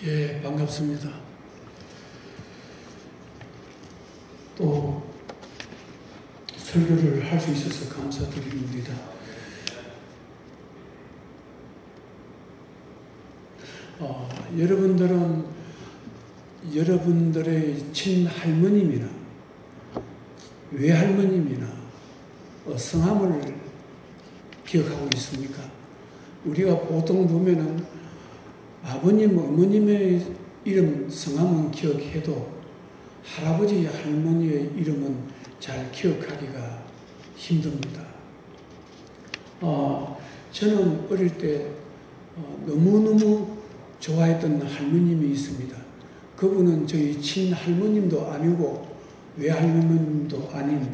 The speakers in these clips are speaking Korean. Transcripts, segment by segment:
예, 반갑습니다. 또 설교를 할 수 있어서 감사드립니다. 여러분들은 여러분들의 친할머님이나 외할머님이나 성함을 기억하고 있습니까? 우리가 보통 보면은 아버님, 어머님의 이름, 성함은 기억해도 할아버지, 할머니의 이름은 잘 기억하기가 힘듭니다. 저는 어릴 때 너무너무 좋아했던 할머님이 있습니다. 그분은 저희 친할머님도 아니고 외할머님도 아닌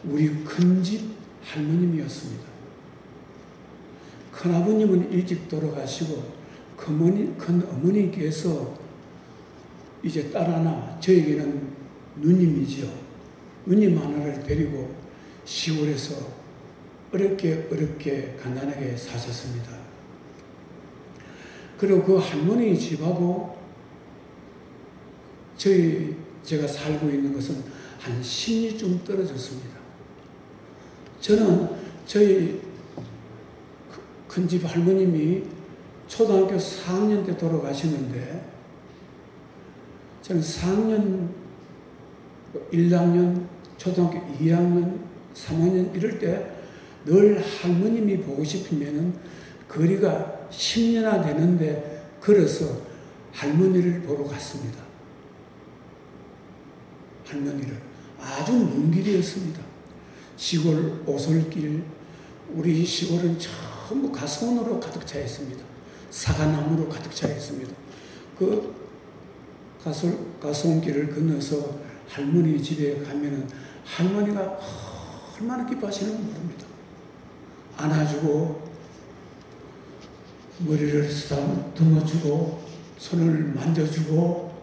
우리 큰집 할머님이었습니다. 큰아버님은 일찍 돌아가시고 큰 어머니께서 이제 딸 하나, 저에게는 누님이죠. 누님 하나를 데리고 시골에서 어렵게 가난하게 사셨습니다. 그리고 그 할머니 집하고 제가 살고 있는 것은 한 10리쯤 떨어졌습니다. 저는 저희 큰집 할머님이 초등학교 4학년 때 돌아가시는데 저는 4학년, 1학년, 초등학교 2학년, 3학년 이럴 때 늘 할머님이 보고 싶으면은 거리가 10리나 되는데 걸어서 할머니를 보러 갔습니다. 할머니를. 아주 먼 길이었습니다. 시골 오솔길, 우리 시골은 전부 가수원으로 가득 차 있습니다. 사과나무로 가득 차 있습니다. 그 가수원길을 건너서 할머니 집에 가면은 할머니가 얼마나 기뻐하시는지 모릅니다. 안아주고 머리를 쓰다듬어주고 손을 만져주고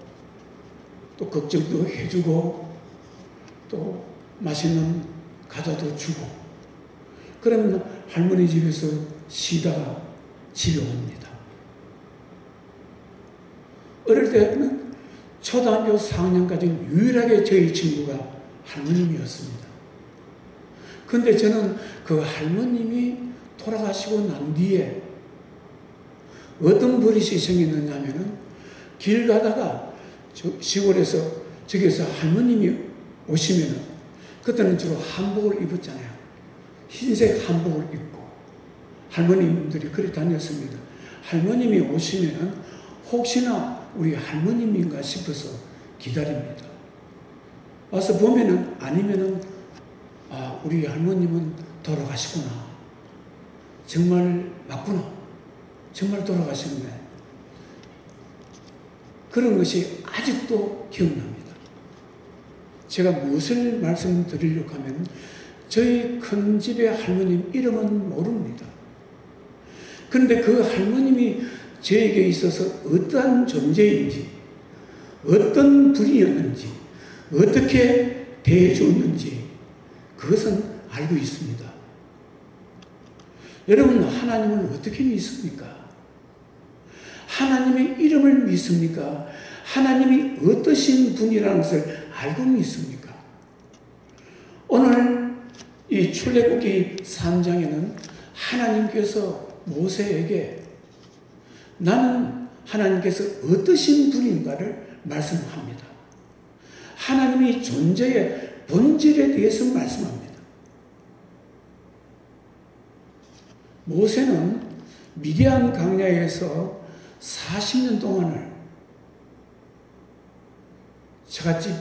또 걱정도 해주고 또 맛있는 과자도 주고 그러면 할머니 집에서 쉬다가 집에 옵니다. 어릴 때는 초등학교 4학년까지는 유일하게 저희 친구가 할머님이었습니다. 그런데 저는 그 할머님이 돌아가시고 난 뒤에 어떤 버릇이 생겼느냐 하면은 길 가다가 시골에서 저기서 할머님이 오시면은 그때는 주로 한복을 입었잖아요. 흰색 한복을 입고 할머님들이 그리 다녔습니다. 할머님이 오시면은 혹시나 우리 할머님인가 싶어서 기다립니다. 와서 보면은 아니면은 우리 할머님은 돌아가시구나. 정말 맞구나. 정말 돌아가셨네. 그런 것이 아직도 기억납니다. 제가 무엇을 말씀드리려고 하면 저희 큰 집의 할머님 이름은 모릅니다. 그런데 그 할머님이 저에게 있어서 어떠한 존재인지, 어떤 분이었는지, 어떻게 대해주었는지 그것은 알고 있습니다. 여러분, 하나님을 어떻게 믿습니까? 하나님의 이름을 믿습니까? 하나님이 어떠신 분이라는 것을 알고 믿습니까? 오늘 이 출애굽기 3장에는 하나님께서 모세에게 나는 하나님께서 어떠신 분인가를 말씀합니다. 하나님의 존재의 본질에 대해서 말씀합니다. 모세는 미디안 광야에서 40년 동안을 처갓집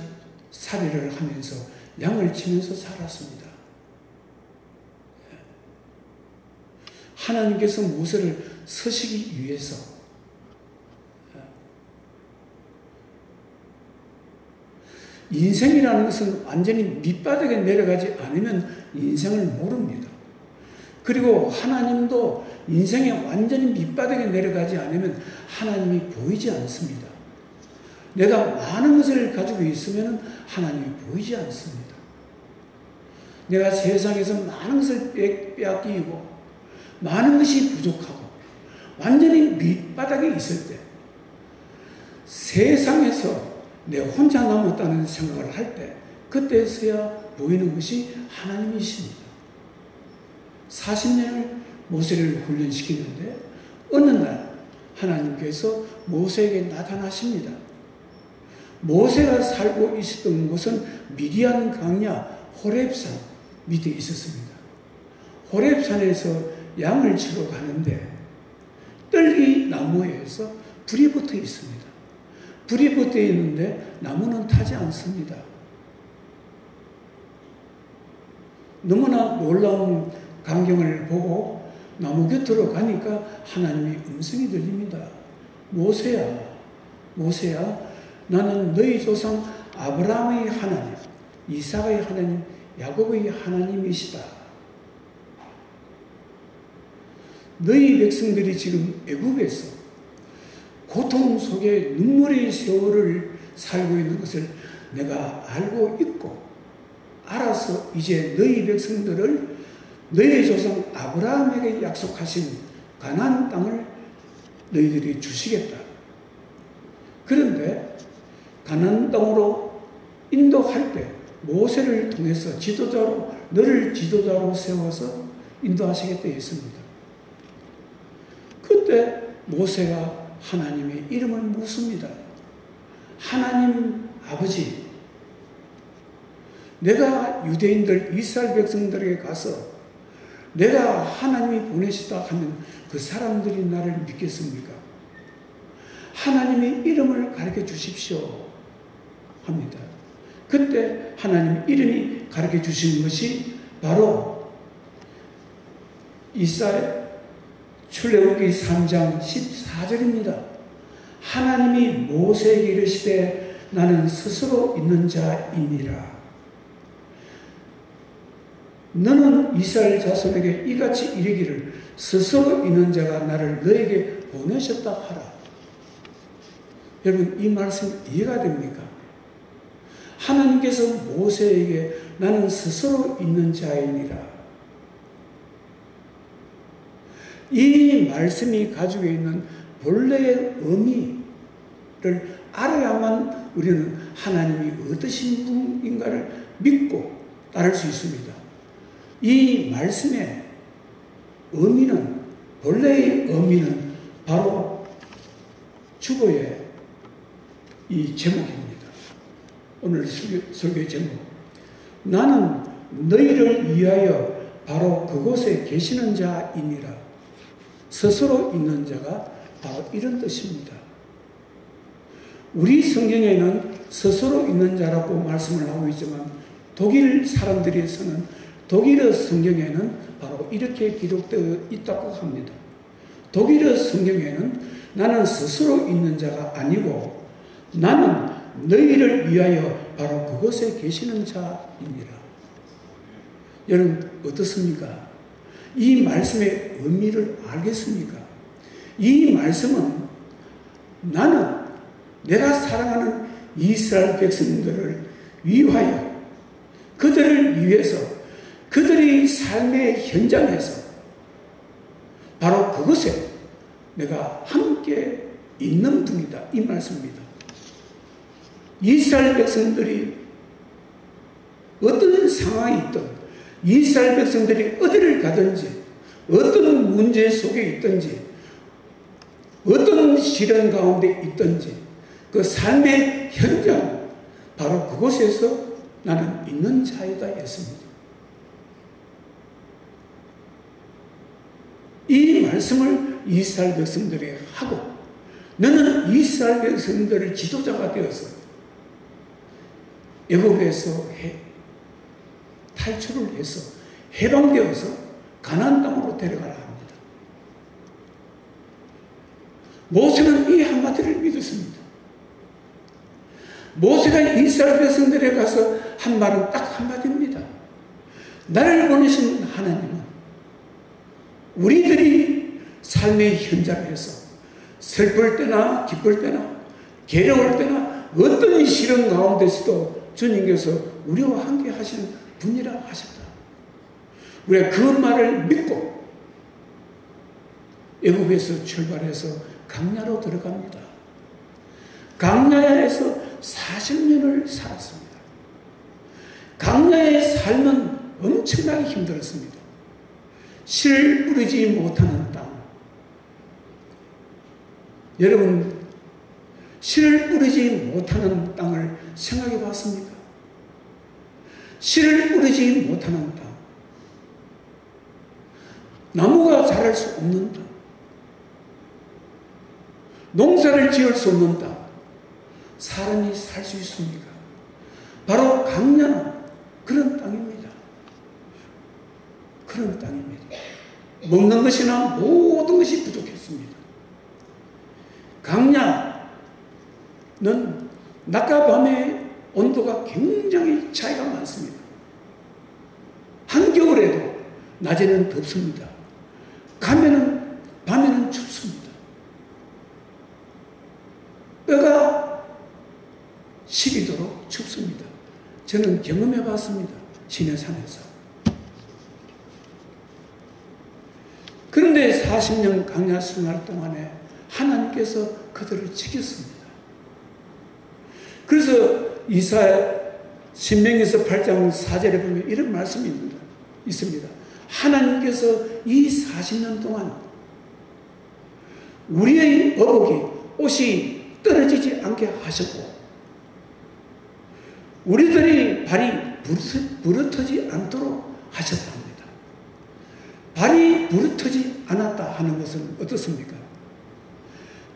살이를 하면서 양을 치면서 살았습니다. 하나님께서 모세를 서시기 위해서 인생이라는 것은 완전히 밑바닥에 내려가지 않으면 인생을 모릅니다. 그리고 하나님도 인생에 완전히 밑바닥에 내려가지 않으면 하나님이 보이지 않습니다. 내가 많은 것을 가지고 있으면 하나님이 보이지 않습니다. 내가 세상에서 많은 것을 빼앗기고 많은 것이 부족하고 완전히 밑바닥에 있을 때 세상에서 내 혼자 남았다는 생각을 할 때 그때서야 보이는 것이 하나님이십니다. 40년을 모세를 훈련시키는데 어느 날 하나님께서 모세에게 나타나십니다. 모세가 살고 있었던 곳은 미디안 강야 호렙산 밑에 있었습니다. 호렙산에서 양을 치러 가는데 떨기 나무에서 불이 붙어 있습니다. 불이 붙어 있는데 나무는 타지 않습니다. 너무나 놀라운 광경을 보고 나무 곁으로 가니까 하나님의 음성이 들립니다. 모세야, 모세야, 나는 너희 조상 아브라함의 하나님, 이삭의 하나님, 야곱의 하나님이시다. 너희 백성들이 지금 애굽에서 고통 속에 눈물의 세월을 살고 있는 것을 내가 알고 있고 알아서 이제 너희 백성들을 너희 조상 아브라함에게 약속하신 가나안 땅을 너희들이 주시겠다. 그런데 가나안 땅으로 인도할 때 모세를 통해서 지도자로 너를 지도자로 세워서 인도하시겠다 했습니다. 그때 모세가 하나님의 이름을 묻습니다. 하나님 아버지, 내가 유대인들 이스라엘 백성들에게 가서 내가 하나님이 보내시다 하면 그 사람들이 나를 믿겠습니까? 하나님의 이름을 가르쳐 주십시오 합니다. 그때 하나님 이름이 가르쳐 주신 것이 바로 출애굽기 3장 14절입니다. 하나님이 모세에게 이르시되 나는 스스로 있는 자이니라. 너는 이스라엘 자손에게 이같이 이르기를 스스로 있는 자가 나를 너에게 보내셨다 하라. 여러분 이 말씀 이해가 됩니까? 하나님께서 모세에게 나는 스스로 있는 자이니라. 이 말씀이 가지고 있는 본래의 의미를 알아야만 우리는 하나님이 어떠신 분인가를 믿고 따를 수 있습니다. 이 말씀의 의미는, 본래의 의미는 바로 주보의 이 제목입니다. 오늘 설교의 제목. 나는 너희를 위하여 바로 그곳에 계시는 자이니라. 스스로 있는 자가 바로 이런 뜻입니다. 우리 성경에는 스스로 있는 자라고 말씀을 하고 있지만 독일 사람들에서는 독일어 성경에는 바로 이렇게 기록되어 있다고 합니다. 독일어 성경에는 나는 스스로 있는 자가 아니고 나는 너희를 위하여 바로 그곳에 계시는 자입니다. 여러분 어떻습니까? 이 말씀의 의미를 알겠습니까? 이 말씀은 나는 내가 사랑하는 이스라엘 백성들을 위하여 그들을 위해서 그들의 삶의 현장에서 바로 그것에 내가 함께 있는 분이다. 이 말씀입니다. 이스라엘 백성들이 어떤 상황이 있든 이스라엘 백성들이 어디를 가든지 어떤 문제 속에 있든지 어떤 시련 가운데 있든지 그 삶의 현장 바로 그곳에서 나는 있는 자이다 했습니다. 이 말씀을 이스라엘 백성들에게 하고 너는 이스라엘 백성들의 지도자가 되어서 애굽에서 탈출을 해서 해방되어서 가나안 땅으로 데려가라 합니다. 모세는 이 한마디를 믿었습니다. 모세가 이스라엘 백성들에 가서 한 말은 딱 한마디입니다. 나를 보내신 하나님은 우리들이 삶의 현장에서 슬플 때나 기쁠 때나 괴로울 때나 어떤 시련 가운데서도 주님께서 우리와 함께 하시는 분이라 하셨다. 우리가 그 말을 믿고 애굽에서 출발해서 강야로 들어갑니다. 강야에서 40년을 살았습니다. 강야의 삶은 엄청나게 힘들었습니다. 실 뿌리지 못하는 땅. 여러분, 씨를 뿌리지 못하는 땅을 생각해 봤습니까? 씨를 뿌리지 못하는 땅. 나무가 자랄 수 없는 땅. 농사를 지을 수 없는 땅. 사람이 살 수 있습니까? 바로 강야는 그런 땅입니다. 그런 땅입니다. 먹는 것이나 모든 것이 부족했습니다. 강야는 낮과 밤의 온도가 굉장히 차이가 많습니다. 한겨울에도 낮에는 덥습니다. 밤에는 춥습니다. 뼈가 시리도록 춥습니다. 저는 경험해 봤습니다. 시내산에서. 그런데 40년 강야 생활 동안에 하나님께서 그들을 지켰습니다. 그래서 신명기서 8장 4절에 보면 이런 말씀이 있습니다. 하나님께서 이 40년 동안 우리의 어복이 옷이 떨어지지 않게 하셨고 우리들이 발이 부르트지 않도록 하셨다 합니다. 발이 부르트지 않았다 하는 것은 어떻습니까?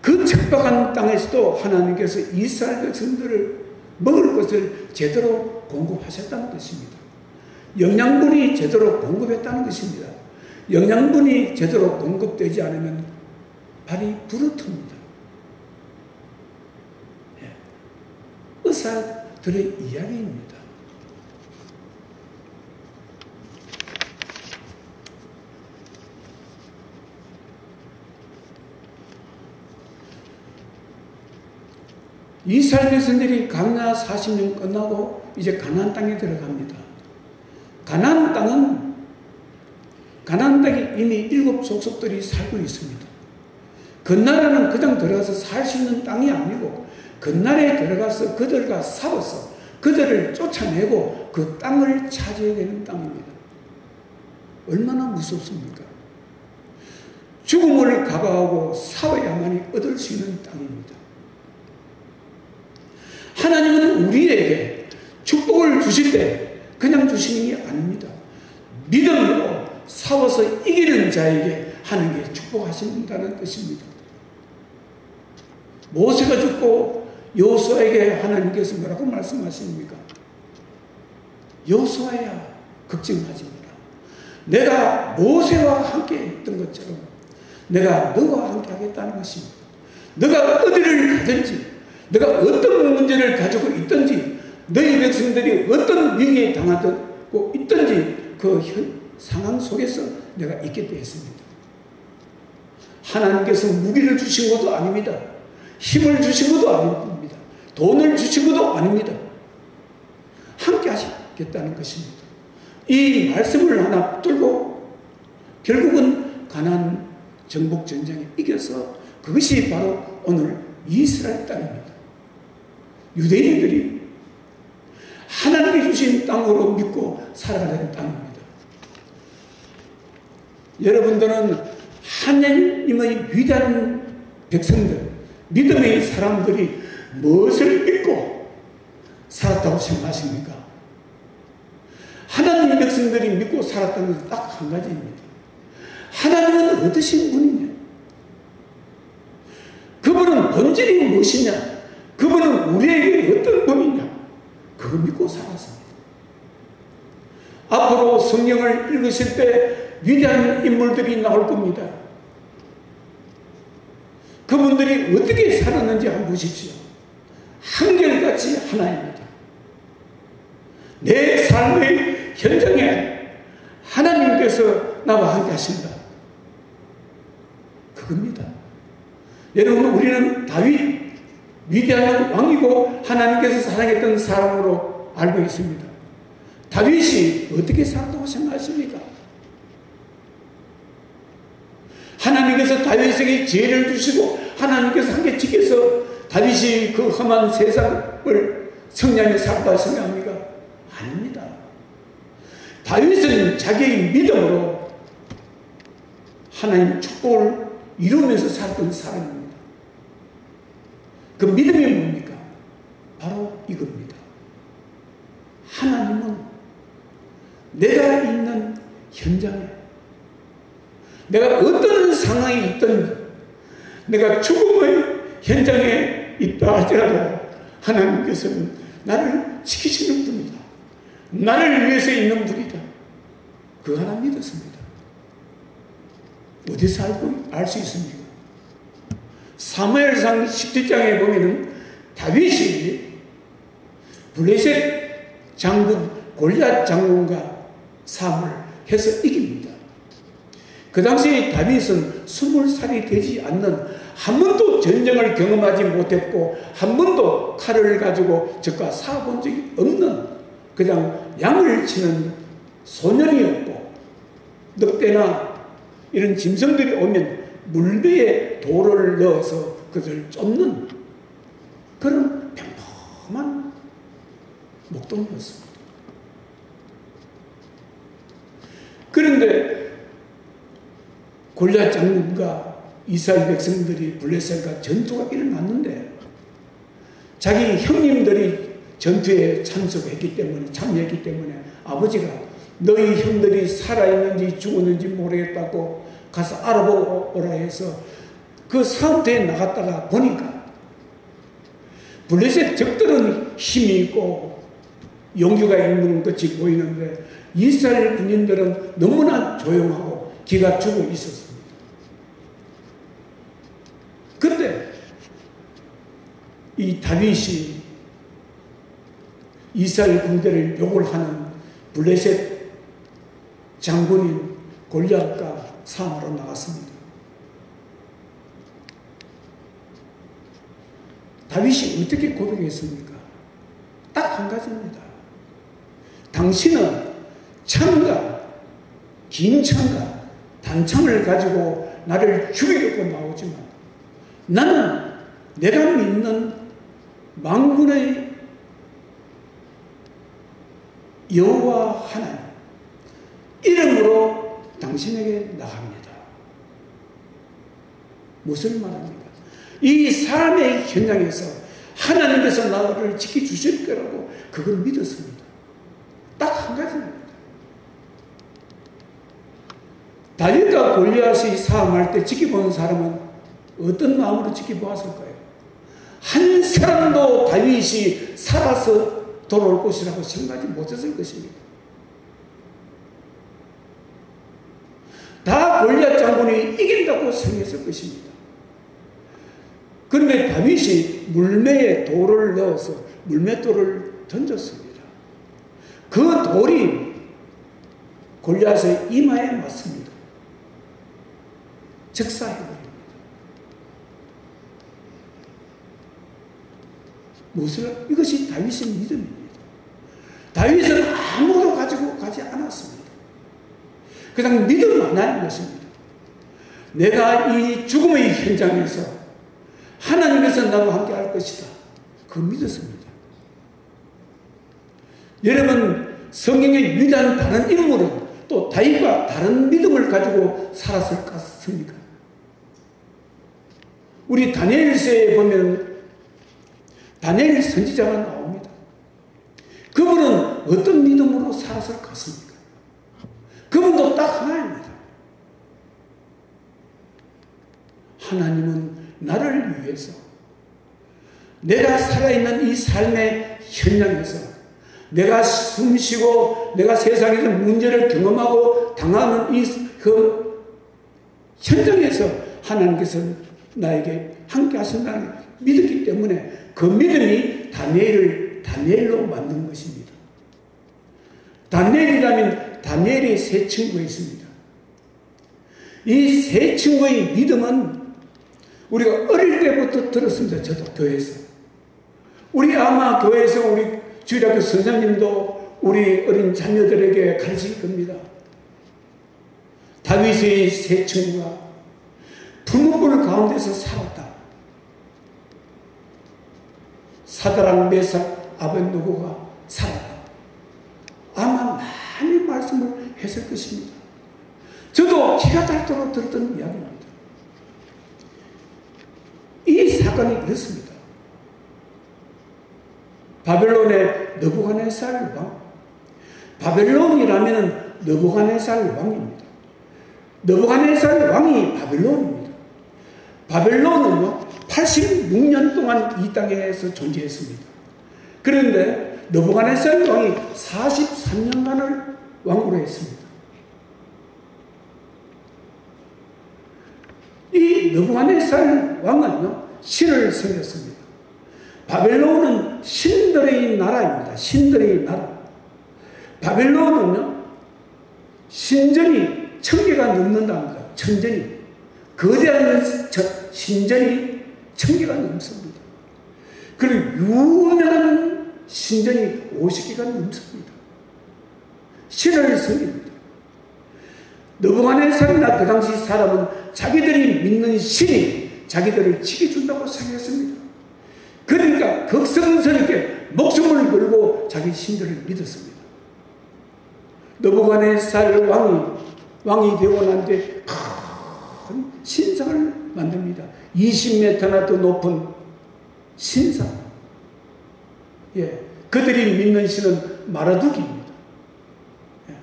그 척박한 땅에서도 하나님께서 이스라엘 백성들을 먹을 것을 제대로 공급하셨다는 것입니다. 영양분이 제대로 공급했다는 것입니다. 영양분이 제대로 공급되지 않으면 발이 부르텄습니다. 의사들의 이야기입니다. 이스라엘 백성들이 강야 40년 끝나고 이제 가나안 땅에 들어갑니다. 가나안 땅에 이미 7 족속들이 살고 있습니다. 그 나라는 그냥 들어가서 살 수 있는 땅이 아니고 그 나라에 들어가서 그들과 싸워서 그들을 쫓아내고 그 땅을 차지해야 되는 땅입니다. 얼마나 무섭습니까? 죽음을 각오하고 싸워야만이 얻을 수 있는 땅입니다. 하나님은 우리에게 축복을 주실 때 그냥 주시는 게 아닙니다. 믿음으로 싸워서 이기는 자에게 하나님께 축복하신다는 뜻입니다. 모세가 죽고 여호수아에게 하나님께서 뭐라고 말씀하십니까? 여호수아야 걱정하지 마라. 내가 모세와 함께 했던 것처럼 내가 너와 함께 하겠다는 것입니다. 너가 어디를 가든지 너가 어떤 문제를 가지고 있든지 너희 백성들이 어떤 위기에 당하고 있든지 그 상황 속에서 내가 있게 되었습니다. 하나님께서 무기를 주신 것도 아닙니다. 힘을 주신 것도 아닙니다. 돈을 주신 것도 아닙니다. 함께 하시겠다는 것입니다. 이 말씀을 하나 붙들고 결국은 가나안 정복 전쟁에 이겨서 그것이 바로 오늘 이스라엘 땅입니다. 유대인들이 하나님이 주신 땅으로 믿고 살아가는 땅입니다. 여러분들은 하나님의 위대한 백성들, 믿음의 사람들이 무엇을 믿고 살았다고 생각하십니까? 하나님 백성들이 믿고 살았다는 것은 딱 한 가지입니다. 하나님은 어떠신 분이냐? 그분은 본질이 무엇이냐? 그분은 우리에게 어떤 분이냐? 그거 믿고 살았습니다. 앞으로 성경을 읽으실 때 위대한 인물들이 나올 겁니다. 그분들이 어떻게 살았는지 한번 보십시오. 한결같이 하나입니다. 내 삶의 현장에 하나님께서 나와 함께 하신다. 그겁니다. 여러분, 우리는 다윗 위대한 왕이고 하나님께서 사랑했던 사람으로 알고 있습니다. 다윗이 어떻게 살았다고 생각하십니까? 하나님께서 다윗에게 지혜를 주시고 하나님께서 함께 지켜서 다윗이 그 험한 세상을 성량에 살다 생각합니까? 아닙니다. 다윗은 자기의 믿음으로 하나님의 축복을 이루면서 살던 사람입니다. 그 믿음이 뭡니까? 바로 이겁니다. 하나님은 내가 있는 현장에, 내가 어떤 상황에 있든, 내가 죽음의 현장에 있다 할지라도 하나님께서는 나를 지키시는 분이다. 나를 위해서 있는 분이다. 그거 하나 믿었습니다. 어디서 알 수 있습니까? 사무엘상 17장에 보면은 다윗이 블레셋 장군 골리앗 장군과 싸움을 해서 이깁니다. 그 당시 다윗은 20살이 되지 않는, 한 번도 전쟁을 경험하지 못했고 한 번도 칼을 가지고 적과 싸워본 적이 없는 그냥 양을 치는 소년이었고, 늑대나 이런 짐승들이 오면 물배에 돌을 넣어서 그것을 쫓는 그런 평범한 목동이었습니다. 그런데 골리앗 장군과 이스라엘 백성들이 블레셋과 전투가 일어났는데 자기 형님들이 전투에 참석했기 때문에, 참여했기 때문에 아버지가 너희 형들이 살아있는지 죽었는지 모르겠다고 가서 알아보고 오라 해서 그 싸움터에 나갔다가 보니까 블레셋 적들은 힘이 있고 용기가 있는 것이 보이는데 이스라엘 군인들은 너무나 조용하고 기가 죽어 있었습니다. 그때 이 다윗이 이스라엘 군대를 욕을 하는 블레셋 장군인 골리앗과 싸움하러 나갔습니다. 다윗이 어떻게 고백했습니까? 딱 한 가지입니다. 당신은 창과 긴 창과 단창을 가지고 나를 죽이려고 나오지만 나는 내가 믿는 만군의 여호와 하나님 이름으로 당신에게 나갑니다. 무슨 말합니까? 이 삶의 현장에서 하나님께서 나를 지켜주실 거라고 그걸 믿었습니다. 딱 한 가지입니다. 다윗과 골리앗이 싸움할 때 지켜보는 사람은 어떤 마음으로 지켜보았을까요? 한 사람도 다윗이 살아서 돌아올 것이라고 생각하지 못했을 것입니다. 다 골리앗 장군이 이긴다고 생각했을 것입니다. 그런데 다윗이 물매에 돌을 넣어서 물맷돌을 던졌습니다. 그 돌이 골리앗의 이마에 맞습니다. 즉사해버립니다. 무엇을? 이것이 다윗의 믿음입니다. 다윗은 아무것도 가지고 가지 않았습니다. 그냥 믿음 하나인 것입니다. 내가 이 죽음의 현장에서 하나님께서 나와 함께 할 것이다. 그거 믿었습니다. 여러분, 성경의 위대한 다른 인물은 또 다윗과 다른 믿음을 가지고 살았을 것 같습니까? 우리 다니엘서에 보면 다니엘 선지자가 나옵니다. 그분은 어떤 믿음으로 살았을 것 같습니까? 그분도 딱 하나입니다. 하나님은 나를 위해서 내가 살아있는 이 삶의 현장에서 내가 숨쉬고 내가 세상에서 문제를 경험하고 당하는 그 현장에서 하나님께서 나에게 함께 하신다는 걸 믿었기 때문에 그 믿음이 다니엘을 다니엘로 만든 것입니다. 다니엘이라면 다니엘의 세 친구가 있습니다. 이 세 친구의 믿음은 우리가 어릴 때부터 들었습니다. 저도 교회에서. 우리 아마 교회에서 우리 주일학교 선생님도 우리 어린 자녀들에게 가르칠 겁니다. 다윗의 세 친구가 풀무불 가운데서 살았다. 사드락, 메삭, 아벳느고가 살았다. 아마 많은 말씀을 했을 것입니다. 저도 기가 닳도록 들었던 이야기입니다. 이 사건이 이렇습니다. 바벨론의 느부갓네살 왕, 바벨론이라면 느부갓네살 왕입니다. 느부갓네살 왕이 바벨론입니다. 바벨론은요 86년 동안 이 땅에서 존재했습니다. 그런데 느부갓네살 왕이 43년간을 왕으로 했습니다. 이 느부갓네살 왕은요 신을 섬겼습니다. 바벨론은 신들의 나라입니다. 신들의 나라. 바벨론은요 신전이 1000개가 넘는답니다. 천전이. 거대한 신전이 1000개가 넘습니다. 그리고 유명한 신전이 50개가 넘습니다. 신을 섬깁니다. 느부갓네살이나 그 당시 사람은 자기들이 믿는 신이 자기들을 지켜준다고 생각했습니다. 그러니까 극성스럽게 목숨을 걸고 자기 신들을 믿었습니다. 느부갓네살 왕이 되고 난 뒤에 큰 신상을 만듭니다. 20m나 더 높은 신상. 예, 그들이 믿는 신은 마르둑입니다. 예.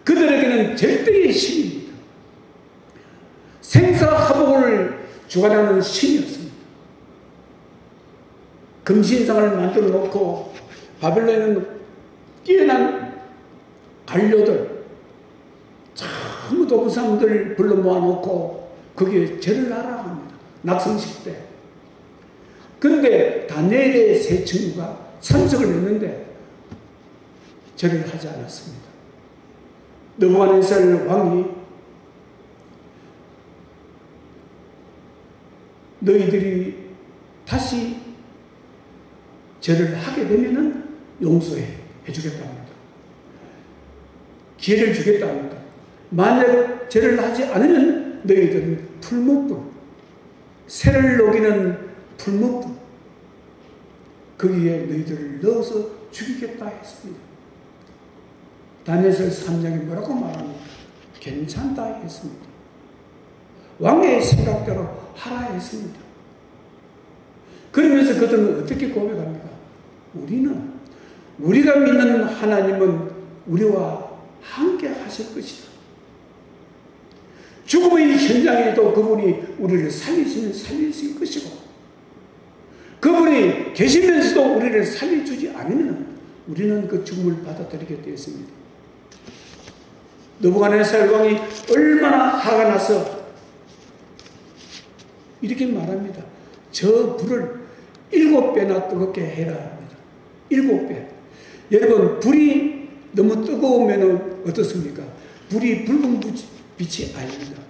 그들에게는 절대의 신입니다. 생사화복을 주관하는 신이었습니다. 금신상을 만들어 놓고 바벨론에는 뛰어난 관료들, 전부 사람들 불러 모아놓고 거기에 절을 하라고 합니다. 낙성식 때. 그런데 다니엘의 세 친구가 참석을 했는데 절을 하지 않았습니다. 느부갓네살 왕이 너희들이 다시 절을 하게 되면은 용서해 주겠답니다. 기회를 주겠답니다. 만약 절을 하지 않으면 너희들은 풀무불, 새를 녹이는 풀무불 거기에 너희들을 넣어서 죽이겠다 했습니다. 다니엘 3장에 뭐라고 말합니까? 괜찮다 했습니다. 왕의 생각대로 하라 했습니다. 그러면서 그들은 어떻게 고백합니까? 우리가 믿는 하나님은 우리와 함께 하실 것이다. 죽음의 현장에도 그분이 우리를 살리시면 살리실 것이고, 그분이 계시면서도 우리를 살려주지 않으면 우리는 그 죽음을 받아들이게 되었습니다. 느부갓네살 왕이 얼마나 화가 나서 이렇게 말합니다. 저 불을 7배나 뜨겁게 해라 합니다. 7배. 여러분, 불이 너무 뜨거우면 어떻습니까? 불이 붉은 빛이 아닙니다.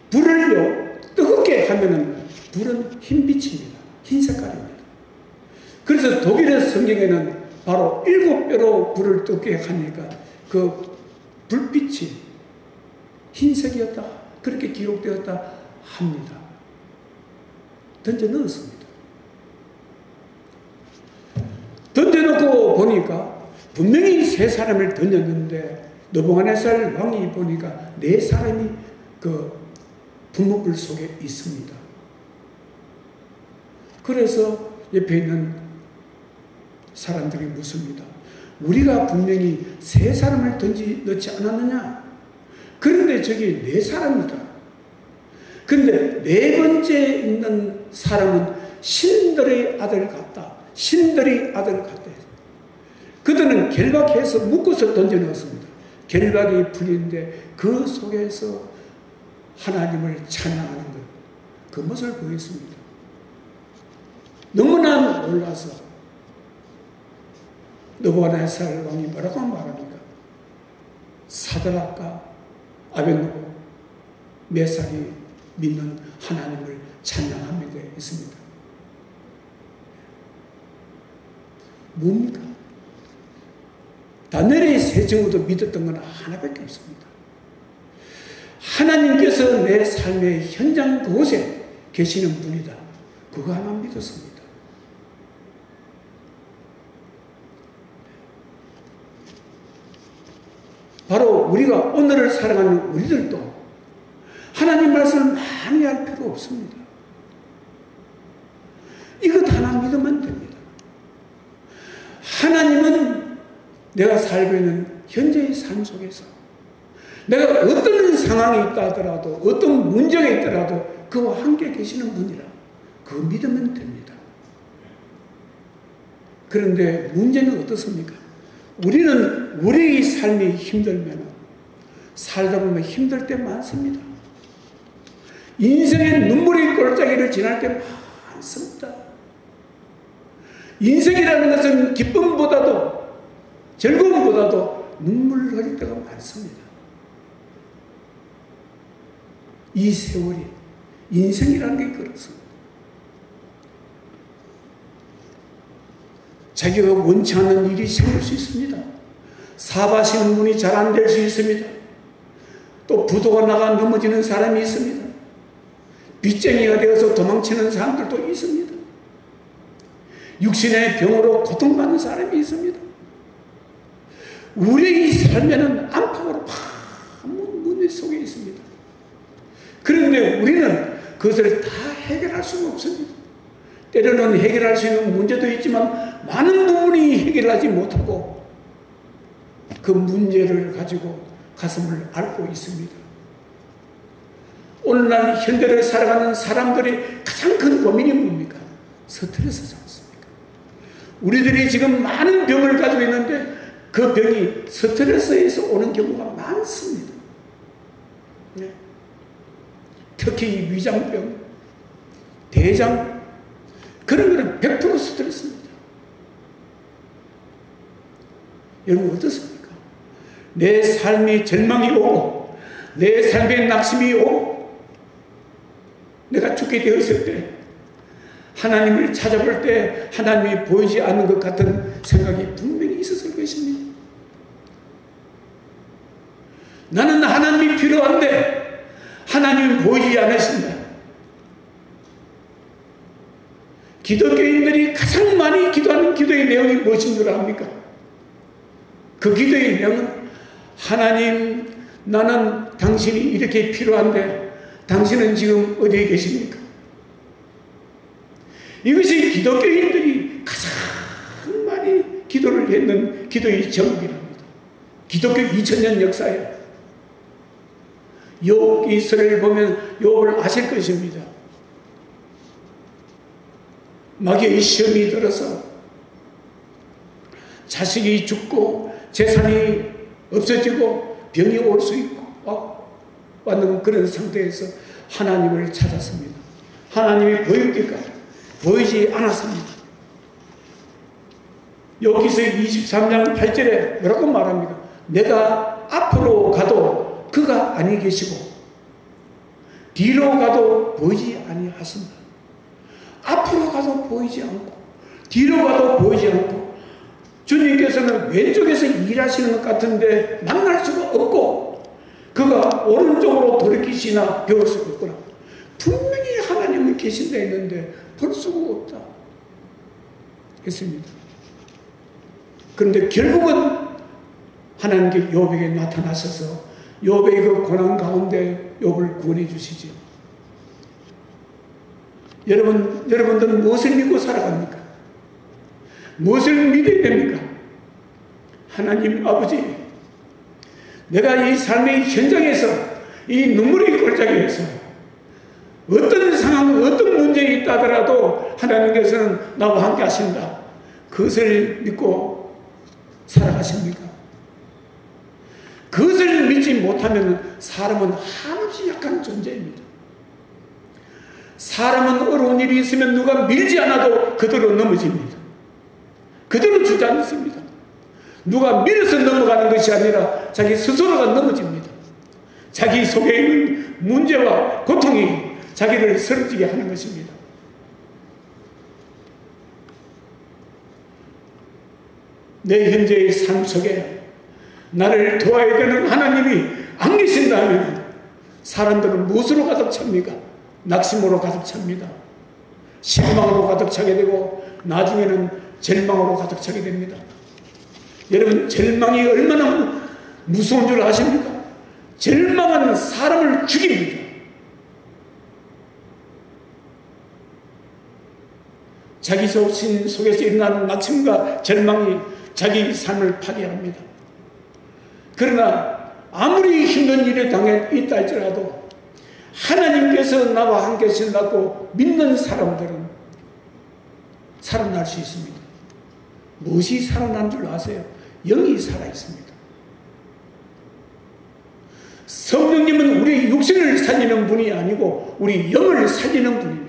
불을요 뜨겁게 하면은 불은 흰빛입니다. 흰 색깔입니다. 그래서 독일의 성경에는 바로 7배로 불을 뜨겁게 하니까 그 불빛이 흰색이었다 그렇게 기록되었다 합니다. 던져 넣었습니다. 던져놓고 보니까 분명히 3사람을 던졌는데 느부갓네살 왕이 보니까 4사람이 그 분무불 속에 있습니다. 그래서 옆에 있는 사람들이 묻습니다. 우리가 분명히 3사람을 넣지 않았느냐? 그런데 저기 4사람이다. 그런데 4번째 있는 사람은 신들의 아들 같다. 신들의 아들 같다. 그들은 결박해서 묶어서 던져 넣었습니다. 결박이 풀리는데 그 속에서 하나님을 찬양하는 것, 그 모습을 보였습니다. 너무나 놀라서 느부갓네살 왕이 뭐라고 말합니까? 사드락과 아벳느고, 메삭이 믿는 하나님을 찬양합니다 했습니다. 뭡니까? 다니엘의 세 친구도 믿었던 건 하나밖에 없습니다. 하나님께서 내 삶의 현장 그곳에 계시는 분이다. 그거 하나 믿었습니다. 바로 우리가 오늘을 살아가는 우리들도 하나님 말씀을 많이 할 필요 없습니다. 이것 하나 믿으면 됩니다. 하나님은 내가 살고 있는 현재의 삶 속에서 내가 어떤 상황이 있다 하더라도 어떤 문제가 있더라도 그와 함께 계시는 분이라 그거 믿으면 됩니다. 그런데 문제는 어떻습니까? 우리는 우리의 삶이 힘들면 살다 보면 힘들 때 많습니다. 인생의 눈물의 골짜기를 지날 때 많습니다. 인생이라는 것은 기쁨보다도 즐거움보다도 눈물을 흘릴 때가 많습니다. 이 세월이 인생이라는 게 그렇습니다. 자기가 원치 않는 일이 생길 수 있습니다. 사바시는 문이 잘 안 될 수 있습니다. 또 부도가 나가 넘어지는 사람이 있습니다. 빚쟁이가 되어서 도망치는 사람들도 있습니다. 육신의 병으로 고통받는 사람이 있습니다. 우리의 삶에는 안팎으로 파문 문제 속에 있습니다. 그런데 우리는 그것을 다 해결할 수는 없습니다. 때로는 해결할 수 있는 문제도 있지만 많은 부분이 해결하지 못하고 그 문제를 가지고 가슴을 앓고 있습니다. 오늘날 현대를 살아가는 사람들의 가장 큰 고민이 뭡니까? 스트레스지 않습니까? 우리들이 지금 많은 병을 가지고 있는데 그 병이 스트레스에서 오는 경우가 많습니다. 네. 특히 위장병, 대장 그런 거는 100% 스트레스입니다. 여러분 어떻습니까? 내 삶이 절망이 오고 내 삶에 낙심이 오고 내가 죽게 되었을 때 하나님을 찾아볼 때 하나님이 보이지 않는 것 같은 생각이 분명히 있었을 것입니다. 나는 하나님이 필요한데 하나님이 보이지 않으신다. 기독교인들이 가장 많이 기도하는 기도의 내용이 무엇인 줄 압니까? 그 기도의 내용은 하나님 나는 당신이 이렇게 필요한데 당신은 지금 어디에 계십니까? 이것이 기독교인들이 가장 많이 기도를 했는 기도의 제목이랍니다. 기독교 2000년 역사에 욥 이스라엘 보면 욥을 아실 것입니다. 마귀의 시험이 들어서 자식이 죽고 재산이 없어지고 병이 올 수 있고 왔는 그런 상태에서 하나님을 찾았습니다. 하나님이 보일 때까지 보이지 않았습니다. 여기서 23장 8절에 뭐라고 말합니까? 내가 앞으로 가도 그가 아니 계시고 뒤로 가도 보이지 아니하신다. 앞으로 가도 보이지 않고 뒤로 가도 보이지 않고 주님께서는 왼쪽에서 일하시는 것 같은데 만날 수가 없고 그가 오른쪽으로 돌이키시나 배울 수가 없구나. 분명히 하나님은 계신다 했는데 볼 수가 없다 했습니다. 그런데 결국은 하나님께 욥에게 나타나셔서 욥의 그 고난 가운데 욥을 구원해 주시죠. 여러분들은 무엇을 믿고 살아갑니까? 무엇을 믿어야 됩니까? 하나님 아버지, 내가 이 삶의 현장에서 이 눈물의 골짜기에서 어떤 상황, 어떤 문제가 있다 하더라도 하나님께서는 나와 함께 하신다. 그것을 믿고 살아가십니까? 그것을 믿지 못하면 사람은 한없이 약한 존재입니다. 사람은 어려운 일이 있으면 누가 밀지 않아도 그대로 넘어집니다. 그대로 주저앉습니다. 누가 밀어서 넘어가는 것이 아니라 자기 스스로가 넘어집니다. 자기 속에 있는 문제와 고통이 자기를 쓰러지게 하는 것입니다. 내 현재의 삶 속에 나를 도와야 되는 하나님이 안 계신다면 사람들은 무엇으로 가득 찹니까? 낙심으로 가득 찹니다. 실망으로 가득 차게 되고 나중에는 절망으로 가득 차게 됩니다. 여러분, 절망이 얼마나 무서운 줄 아십니까? 절망은 사람을 죽입니다. 자기 자신 속에서 일어나는 낙심과 절망이 자기 삶을 파괴합니다. 그러나 아무리 힘든 일에 당해 있다 할지라도 하나님께서 나와 함께 하신다고 믿는 사람들은 살아날 수 있습니다. 무엇이 살아난 줄 아세요? 영이 살아있습니다. 성령님은 우리 육신을 살리는 분이 아니고 우리 영을 살리는 분입니다.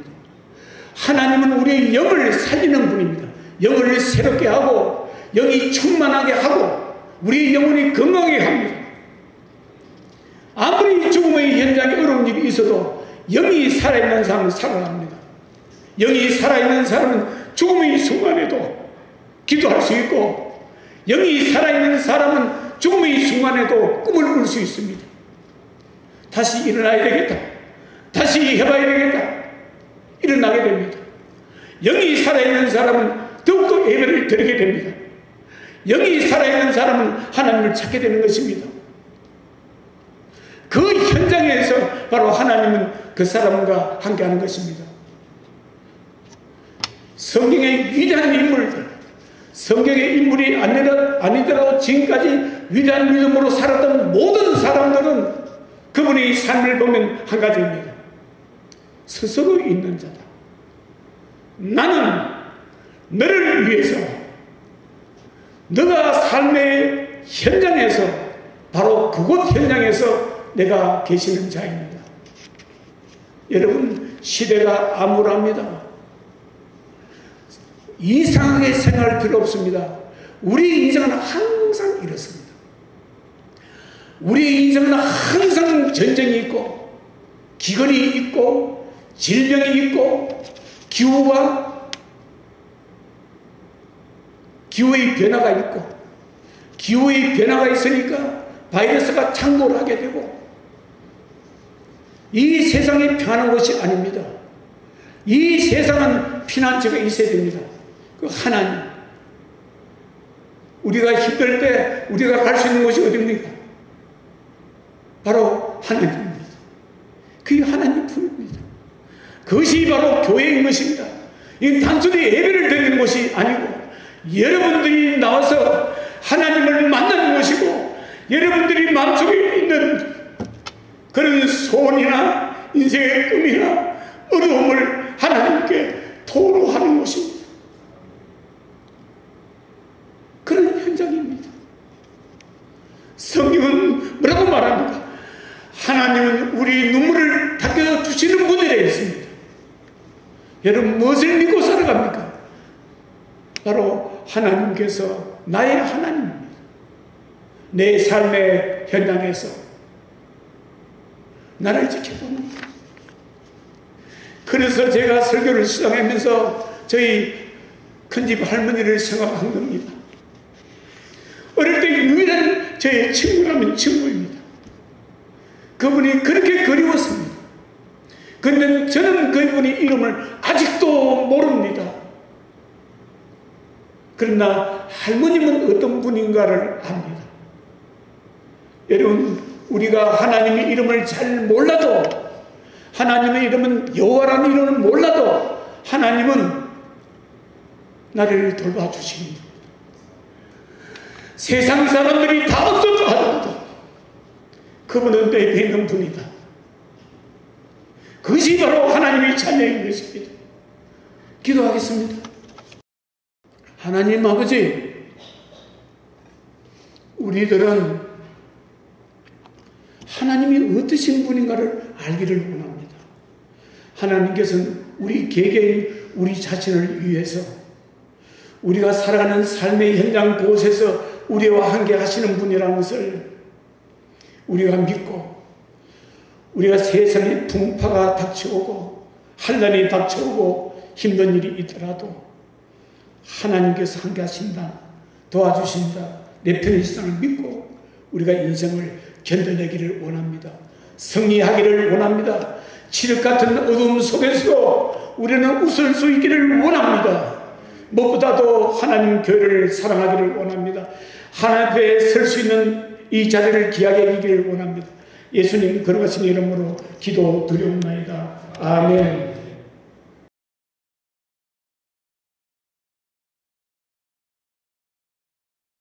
하나님은 우리의 영을 살리는 분입니다. 영을 새롭게 하고 영이 충만하게 하고 우리의 영혼이 건강하게 합니다. 아무리 죽음의 현장에 어려운 일이 있어도 영이 살아있는 사람은 살아납니다. 영이 살아있는 사람은 죽음의 순간에도 기도할 수 있고 영이 살아있는 사람은 죽음의 순간에도 꿈을 꿀 수 있습니다. 다시 일어나야 되겠다. 다시 해봐야 되겠다. 일어나게 됩니다. 영이 살아있는 사람은 더욱더 예배를 드리게 됩니다. 영이 살아있는 사람은 하나님을 찾게 되는 것입니다. 그 현장에서 바로 하나님은 그 사람과 함께하는 것입니다. 성경의 위대한 인물들, 성경의 인물이 아니더라도 지금까지 위대한 믿음으로 살았던 모든 사람들은 그분의 삶을 보면 한 가지입니다. 스스로 있는 자다. 나는 너를 위해서 너가 삶의 현장에서 바로 그곳 현장에서 내가 계시는 자입니다. 여러분 시대가 암울합니다. 이상하게 생각할 필요 없습니다. 우리 인생은 항상 이렇습니다. 우리 인생은 항상 전쟁이 있고 기근이 있고 질병이 있고 기후의 변화가 있고 기후의 변화가 있으니까 바이러스가 창궐하게 되고 이 세상이 평안한 것이 아닙니다. 이 세상은 피난처가 있어야 됩니다. 그 하나님. 우리가 힘들 때 우리가 갈 수 있는 곳이 어디입니까? 바로 하나님입니다. 그게 하나님 품입니다. 그것이 바로 교회인 것입니다. 이 단순히 예배를 드리는 것이 아니고 여러분들이 나와서 하나님을 만나는 것이고 여러분들이 마음속에 있는 그런 소원이나 인생의 꿈이나 어려움을 하나님께 토로하는 것입니다. 그런 현장입니다. 성경은 뭐라고 말합니까? 하나님은 우리 눈물을 닦아주시는 분이라 했습니다. 여러분 무엇을 믿고 살아갑니까? 바로 하나님께서 나의 하나님입니다. 내 삶의 현장에서 나를 지켜보는 것. 그래서 제가 설교를 시작하면서 저희 큰집 할머니를 생각한 겁니다. 어릴 때 유일한 제 친구라면 친구입니다. 그분이 그렇게 그리웠습니다. 그런데 저는 그분의 이름을 아직도 모릅니다. 그러나 할머님은 어떤 분인가를 압니다. 여러분 우리가 하나님의 이름을 잘 몰라도 하나님의 이름은 여호와라는 이름을 몰라도 하나님은 나를 돌봐주십니다. 세상 사람들이 다 없어져 하더라도 그분은 내 옆에 있는 분이다. 그것이 바로 하나님의 찬양인 것입니다. 기도하겠습니다. 하나님 아버지, 우리들은 하나님이 어떠신 분인가를 알기를 원합니다. 하나님께서는 우리 개개인 우리 자신을 위해서 우리가 살아가는 삶의 현장 곳에서 우리와 함께 하시는 분이라는 것을 우리가 믿고 우리가 세상에 풍파가 닥쳐오고 환난이 닥쳐오고 힘든 일이 있더라도 하나님께서 함께 하신다, 도와주신다, 내 편에 있음을 믿고 우리가 인생을 견뎌내기를 원합니다. 승리하기를 원합니다. 칠흑 같은 어둠 속에서 우리는 웃을 수 있기를 원합니다. 무엇보다도 하나님 교회를 사랑하기를 원합니다. 하나님 앞에 설 수 있는 이 자리를 귀하게 여기기를 원합니다. 예수님 걸어가신 이름으로 기도 드리옵나이다. 아멘.